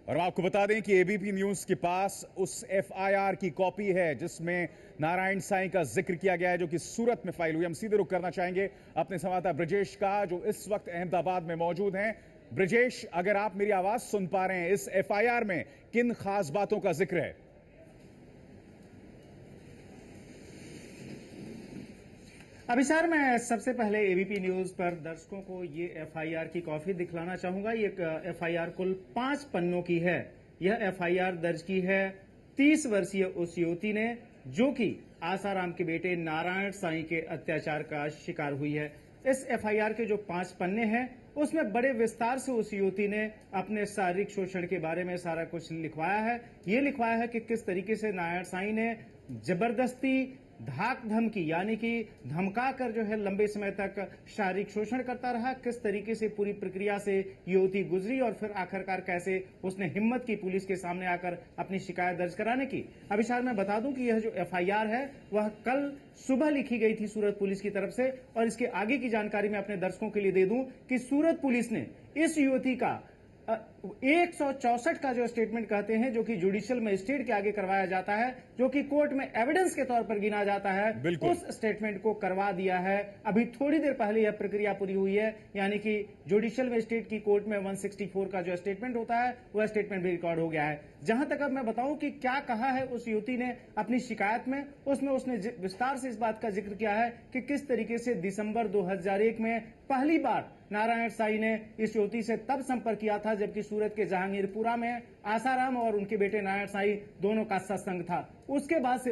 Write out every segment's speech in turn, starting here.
और आपको बता दें कि एबीपी न्यूज के पास उस एफआईआर की कॉपी है जिसमें नारायण साईं का जिक्र किया गया है, जो कि सूरत में फाइल हुई। हम सीधे रुख करना चाहेंगे अपने संवाददाता ब्रजेश का, जो इस वक्त अहमदाबाद में मौजूद हैं। ब्रजेश, अगर आप मेरी आवाज सुन पा रहे हैं, इस एफआईआर में किन खास बातों का जिक्र है? अभिसार, मैं सबसे पहले एबीपी न्यूज पर दर्शकों को ये एफआईआर की कॉपी दिखलाना चाहूंगा। ये एफआईआर कुल 5 पन्नों की है। यह एफआईआर दर्ज की है 30 वर्षीय उस युवती ने, जो कि आसाराम के बेटे नारायण साईं के अत्याचार का शिकार हुई है। इस एफआईआर के जो 5 पन्ने हैं, उसमें बड़े विस्तार से उस युवती ने अपने शारीरिक शोषण के बारे में सारा कुछ लिखवाया है। ये लिखवाया है कि किस तरीके से नारायण साईं ने जबरदस्ती धाक धमकी, यानी कि धमका कर जो है लंबे समय तक शारीरिक शोषण करता रहा, किस तरीके से पूरी प्रक्रिया से युवती गुजरी और फिर आखिरकार कैसे उसने हिम्मत की पुलिस के सामने आकर अपनी शिकायत दर्ज कराने की। अभिषार, मैं बता दूं कि यह जो एफआईआर है वह कल सुबह लिखी गई थी सूरत पुलिस की तरफ से, और इसके आगे की जानकारी मैं अपने दर्शकों के लिए दे दूं कि सूरत पुलिस ने इस युवती का 164 का जो स्टेटमेंट कहते हैं, जो कि जुडिशियल मजिस्ट्रेट के आगे करवाया जाता है, जो कि कोर्ट में एविडेंस के तौर पर गिना जाता है, उस स्टेटमेंट को करवा दिया है। अभी थोड़ी देर पहले यह प्रक्रिया पूरी हुई है, यानी कि जुडिशियल मजिस्ट्रेट की कोर्ट में 164 का जो स्टेटमेंट होता है वह स्टेटमेंट भी रिकॉर्ड हो गया है। जहां तक अब मैं बताऊं कि क्या कहा है उस युवती ने अपनी शिकायत में, उसमें उसने विस्तार से इस बात का जिक्र किया है कि किस तरीके से दिसंबर 2001 में पहली बार नारायण साईं ने इस युवती से तब संपर्क किया था जबकि सूरत के जहांगीरपुरा में आसाराम और उनके बेटे नारायण साईं दोनों का सत्संग था। उसके बाद से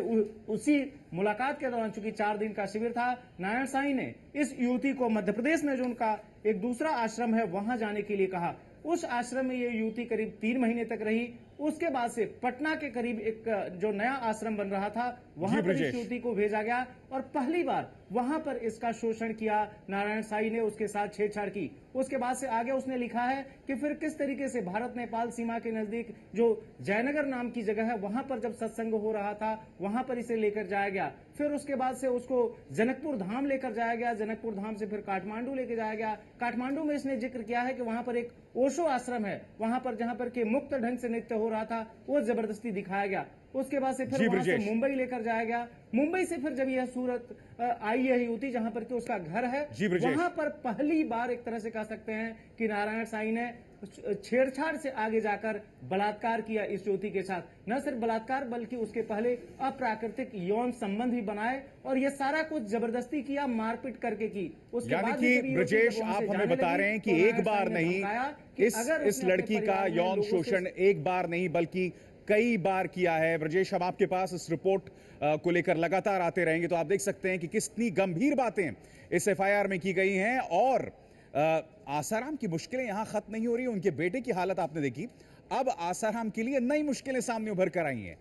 उसी मुलाकात के दौरान, चूंकि 4 दिन का शिविर था, नारायण साईं ने इस युवती को मध्य प्रदेश में जो उनका एक दूसरा आश्रम है वहां जाने के लिए कहा। उस आश्रम में ये युवती करीब 3 महीने तक रही। उसके बाद से पटना के करीब एक जो नया आश्रम बन रहा था वहां पर इस युवती को भेजा गया और पहली बार वहां पर इसका शोषण किया नारायण साईं ने, उसके साथ छेड़छाड़ की। उसके बाद से आगे उसने लिखा है कि फिर किस तरीके से भारत नेपाल सीमा के नजदीक जो जयनगर नाम की जगह है वहां पर जब सत्संग हो रहा था वहां पर इसे लेकर जाया गया। फिर उसके बाद से उसको जनकपुर धाम लेकर जाया गया, जनकपुर धाम से फिर काठमांडू लेकर जाया गया। काठमांडू में इसने जिक्र किया है कि वहां पर एक ओशो आश्रम है, वहां पर जहां पर के मुक्त ढंग से नृत्य हो रहा था वो जबरदस्ती दिखाया गया। उसके बाद से फिर वहां से मुंबई लेकर जाया गया। मुंबई से फिर जब यह सूरत आई है युवती, जहां पर कि उसका घर है, वहां पर पहली बार एक तरह से कह सकते हैं कि नारायण साईं ने छेड़छाड़ से आगे जाकर बलात्कार किया इस युवती के साथ। न सिर्फ बलात्कार बल्कि उसके पहले अप्राकृतिक यौन संबंध भी बनाए और यह सारा कुछ जबरदस्ती किया, मारपीट करके की। उसके बाद कि ब्रजेश, आप हमें बता रहे हैं कि एक बार नहीं, इस लड़की का यौन शोषण एक बार नहीं बल्कि कई बार किया है। ब्रजेश, हम आपके पास इस रिपोर्ट को लेकर लगातार आते रहेंगे, तो आप देख सकते हैं कि कितनी गंभीर बातें इस एफआईआर में की गई हैं। और आसाराम की मुश्किलें यहां खत्म नहीं हो रही। उनके बेटे की हालत आपने देखी, अब आसाराम के लिए नई मुश्किलें सामने उभर कर आई हैं।